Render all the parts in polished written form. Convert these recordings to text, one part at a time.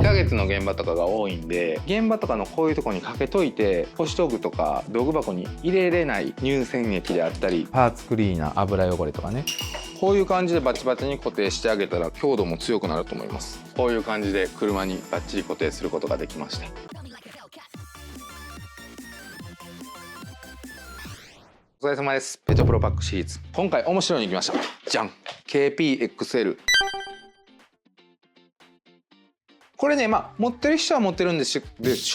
ヶ月の現場とかが多いんで、現場とかのこういうとこにかけといて干し道具とか道具箱に入れれない乳洗液であったりパーツクリーナー、油汚れとかね、こういう感じでバチバチに固定してあげたら強度も強くなると思います。こういう感じで車にバッチリ固定することができました。お疲れ様です。ペチョプロパックシリーズ、今回面白いのに来ました。じゃん、 KPXL。これね、持ってる人は持ってるんでし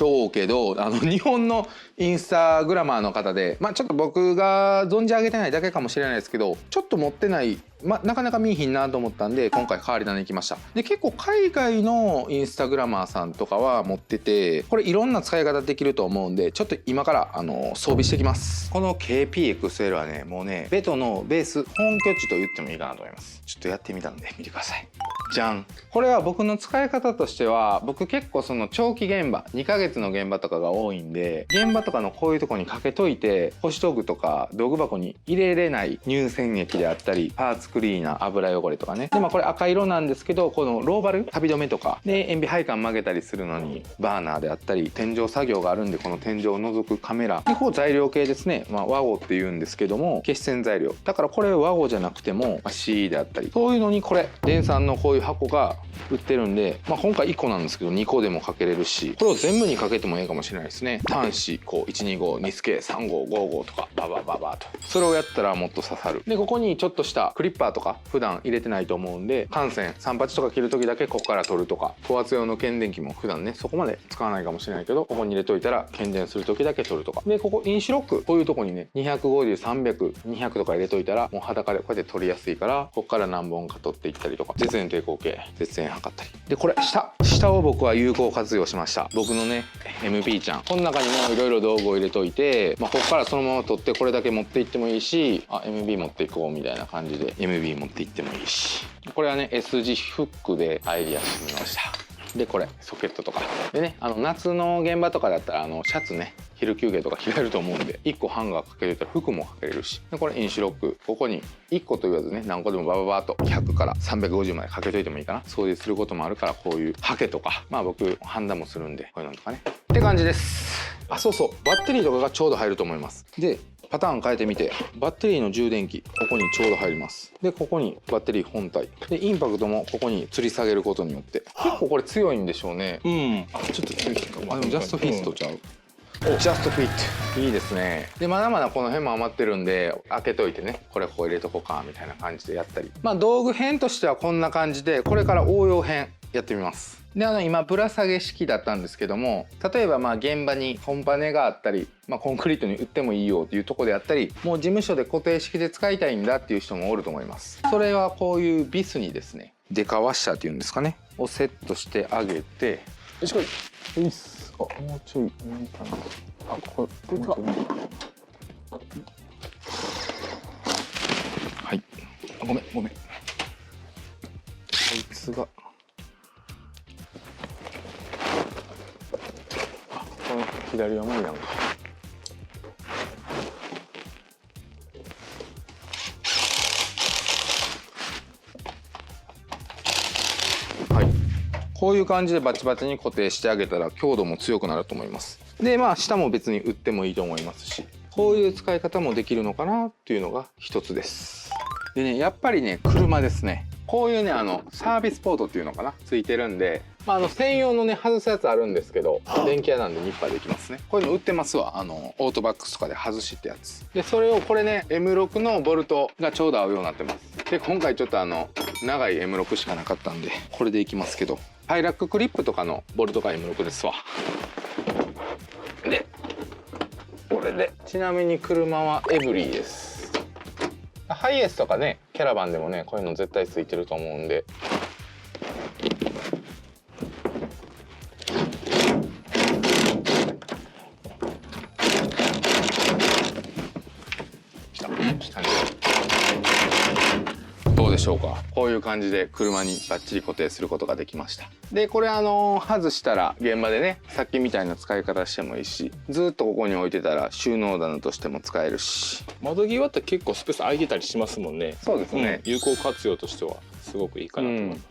ょうけど、日本のインスタグラマーの方で、ちょっと僕が存じ上げてないだけかもしれないですけど、ちょっと持ってない、なかなか見えひんなと思ったんで、今回変わり種に来ました。で、結構海外のインスタグラマーさんとかは持ってて、これいろんな使い方できると思うんで、ちょっと今から装備していきます。この KPXL はね、もうね、ベトのベース本拠地と言ってもいいかなと思います。ちょっとやってみたんで見てください。じゃん。これは僕の使い方としては、僕結構その長期現場、2ヶ月の現場とかが多いんで、現場とかのこういうとこにかけといて干し道具とか道具箱に入れれない乳洗液であったりパーツクリーナー、油汚れとかね。でこれ赤色なんですけど、このローバル旅止めとかで塩ビ配管曲げたりするのにバーナーであったり天井作業があるんで、この天井を除くカメラで、こう材料系ですね、和合っていうんですけども、決線材料だから、これ和合じゃなくても CE であったり、そういうのにこれ電産のこういう箱が売ってるんで、今回1個なんですけど2個でもかけれるし、これを全部にかけてもいいかもしれないですね。端子こう125、2スケ、3号、5号とかババババと、それをやったらもっと刺さる。でここにちょっとしたクリッパーとか普段入れてないと思うんで、管線38とか切る時だけここから取るとか、高圧用の検電器も普段ねそこまで使わないかもしれないけど、ここに入れといたら検電する時だけ取るとかで、ここインシュロックこういうとこにね250、300、200とか入れといたら、もう裸でこうやって取りやすいから、ここから何本か取っていったりとか、絶縁抵抗系絶縁測ったりで、これ下を僕は有効活用しました。僕のね MP ちゃん、この中にもいろいろ道具を入れといて、ここからそのまま取ってこれだけ持っていってもいいし、MB 持っていこうみたいな感じで MB 持っていってもいいし、これはね S 字フックでアイディアしてみました。でこれソケットとかでね、夏の現場とかだったらシャツね昼休憩とか着替えると思うんで、1個ハンガーかけてたら服もかけれるし、でこれインシュロックここに1個と言わずね、何個でもバババーっと100から350までかけといてもいいかな。掃除することもあるから、こういうハケとか僕ハンダもするんで、こういうのとかねって感じです。そうそう、バッテリーとかがちょうど入ると思います。でパターン変えてみて、バッテリーの充電器ここにちょうど入ります。でここにバッテリー本体で、インパクトもここに吊り下げることによって結構これ強いんでしょうね。ちょっと強いかも。でもジャストフィットちゃう、ジャストフィットいいですね。でまだまだこの辺も余ってるんで、開けといてね、これここ入れとこうかみたいな感じでやったり、道具編としてはこんな感じで、これから応用編やってみます。で今ぶら下げ式だったんですけども、例えば現場にコンパネがあったり、コンクリートに売ってもいいよっていうとこであったり、もう事務所で固定式で使いたいんだっていう人もおると思います。それはこういうビスにですね、デカワッシャーっていうんですかねをセットしてあげて、よしこい、よいっす。もうちょいいいかな。これもうちょい。はい、ごめんこいつがこの左は無理なんか。はい、こういう感じでバチバチに固定してあげたら強度も強くなると思います。で下も別に売ってもいいと思いますし、こういう使い方もできるのかなっていうのが一つです。でね、やっぱりね車ですね、こういうねサービスポートっていうのかなついてるんで、専用のね外すやつあるんですけど、電気屋なんでニッパーできますね。こういうの売ってますわ、オートバックスとかで外しってやつで、それをこれね M6 のボルトがちょうど合うようになってます。で今回ちょっと長い M6 しかなかったんでこれでいきますけど、ハイラッククリップとかのボルトが M6 ですわ。でこれで、ちなみに車はエブリーです。ハイエースとかねキャラバンでもねこういうの絶対ついてると思うんで、下にどうでしょうか。こういう感じで車にバッチリ固定することができました。でこれ外したら現場でねさっきみたいな使い方してもいいし、ずっとここに置いてたら収納棚としても使えるし、窓際って結構スペース空いてたりしますもんね。そうですね、有効活用としてはすごくいいかなと思います。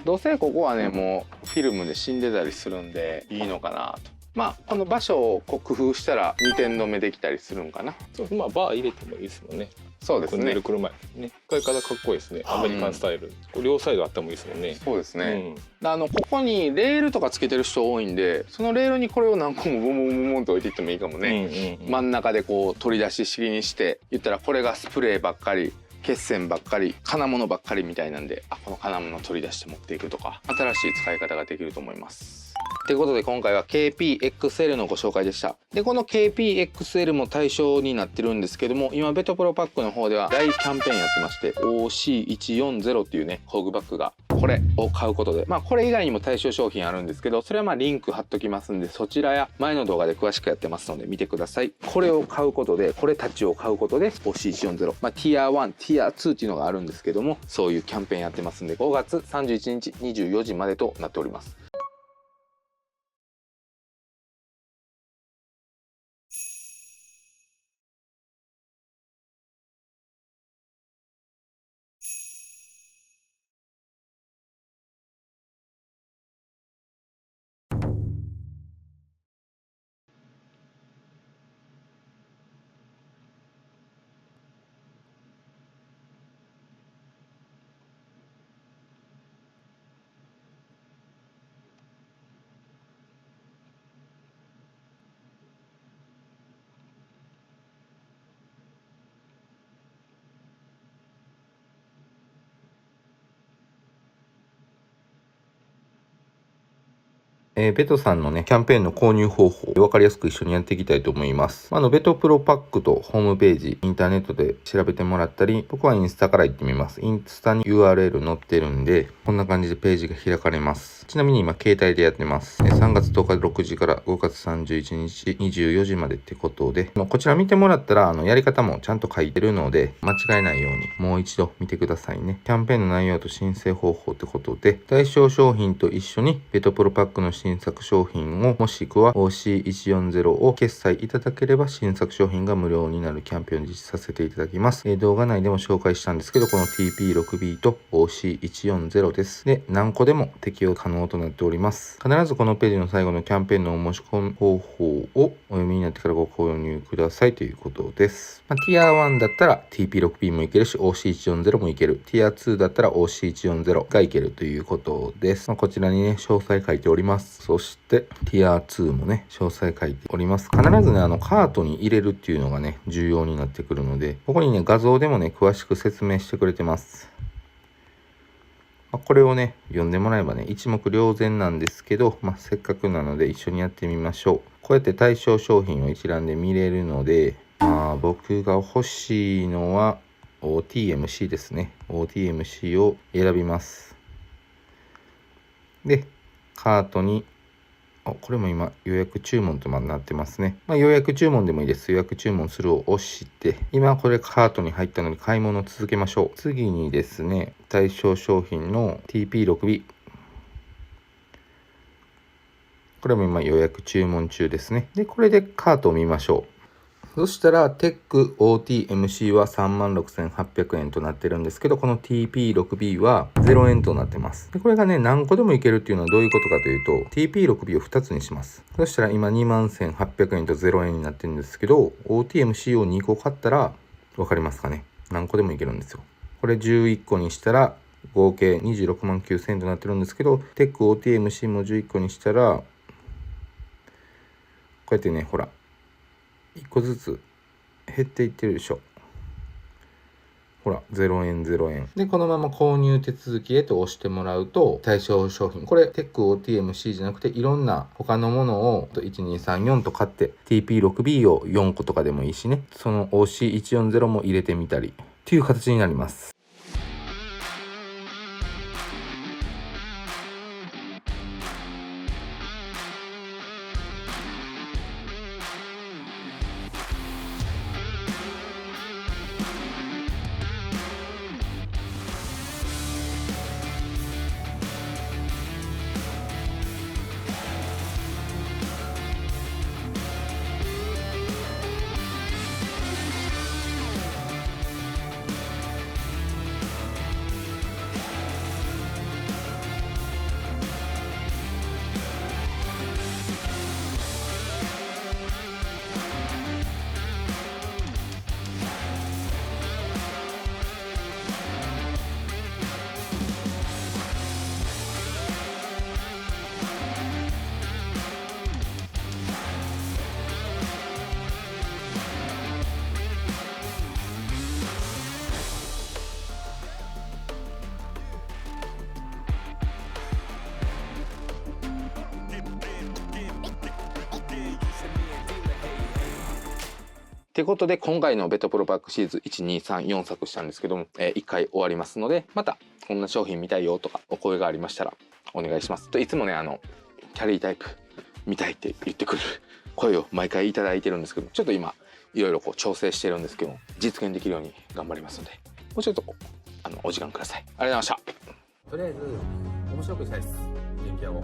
どうせここはねもうフィルムで死んでたりするんでいいのかなと。まあこの場所をこう工夫したら2点止めできたりするんかな。そうまあバー入れてもいいですもんね。そうですね。組んでる車ね。使い方かっこいいですね。アメリカンスタイル。これ両サイドあってもいいですもんね。そうですね。ここにレールとかつけてる人多いんで、そのレールにこれを何個もボンボンボンボンと置いていってもいいかもね。真ん中でこう取り出し式にして言ったらこれがスプレーばっかり。血栓ばっかり金物ばっかりみたいなんで、この金物取り出して持っていくとか新しい使い方ができると思います。ということで今回は KPXL のご紹介でした。でこの KPXL も対象になってるんですけども、今ベトプロパックの方では大キャンペーンやってまして OC140 っていうね工具バッグがこれを買うことで、これ以外にも対象商品あるんですけど、それはリンク貼っときますんで、そちらや前の動画で詳しくやってますので見てください。これを買うことで、これたちを買うことで OC140、ティア1、ティア2っていうのがあるんですけども、そういうキャンペーンやってますんで、5月31日24時までとなっております。ベトさんのね、キャンペーンの購入方法、分かりやすく一緒にやっていきたいと思います。ベトプロパックとホームページ、インターネットで調べてもらったり、僕はインスタから行ってみます。インスタに URL 載ってるんで、こんな感じでページが開かれます。ちなみに今、携帯でやってます。3月10日6時から5月31日24時までってことで、こちら見てもらったら、やり方もちゃんと書いてるので、間違えないように、もう一度見てくださいね。キャンペーンの内容と申請方法ってことで、対象商品と一緒に、ベトプロパックの新作商品をもしくは OC140 を決済いただければ新作商品が無料になるキャンペーンを実施させていただきます。動画内でも紹介したんですけど、この TP6B と OC140 です。で、何個でも適用可能となっております。必ずこのページの最後のキャンペーンのお申し込み方法をお読みになってからご購入くださいということです。ティア1だったら TP6B もいけるし OC140 もいける。ティア2だったら OC140 がいけるということです。こちらにね、詳細書いております。そして、ティア2もね、詳細書いております。必ずね、カートに入れるっていうのがね、重要になってくるので、ここにね、画像でもね、詳しく説明してくれてます。これをね、読んでもらえばね、一目瞭然なんですけど、せっかくなので一緒にやってみましょう。こうやって対象商品を一覧で見れるので、僕が欲しいのは OTMC ですね。OTMC を選びます。で、カートにこれも今予約注文となってますね。予約注文でもいいです。予約注文するを押して、今これカートに入ったので買い物を続けましょう。次にですね、対象商品の TP6B。これも今予約注文中ですね。で、これでカートを見ましょう。そしたら、テック OTMC は 36,800 円となってるんですけど、この TP6B は0円となってます。でこれがね、何個でもいけるっていうのはどういうことかというと、TP6B を2つにします。そしたら今 21,800 円と0円になってるんですけど、OTMC を2個買ったら、わかりますかね？何個でもいけるんですよ。これ11個にしたら、合計26万9000円となってるんですけど、テック OTMC も11個にしたら、こうやってね、ほら、1個ずつ減っていってるでしょ。ほら、0円0円。で、このまま購入手続きへと押してもらうと、対象商品。これ、テック OTMC じゃなくて、いろんな他のものを1234と買って、TP6B を4個とかでもいいしね。その OC140 も入れてみたり、っていう形になります。ってことで今回のベトプロパックシリーズ1234作したんですけども、1回終わりますので、またこんな商品見たいよとかお声がありましたらお願いしますと。いつもねキャリータイプ見たいって言ってくる声を毎回いただいてるんですけど、ちょっと今いろいろこう調整してるんですけども、実現できるように頑張りますので、もうちょっとお時間ください。ありがとうございました。とりあえず面白くしたいです、電気屋を。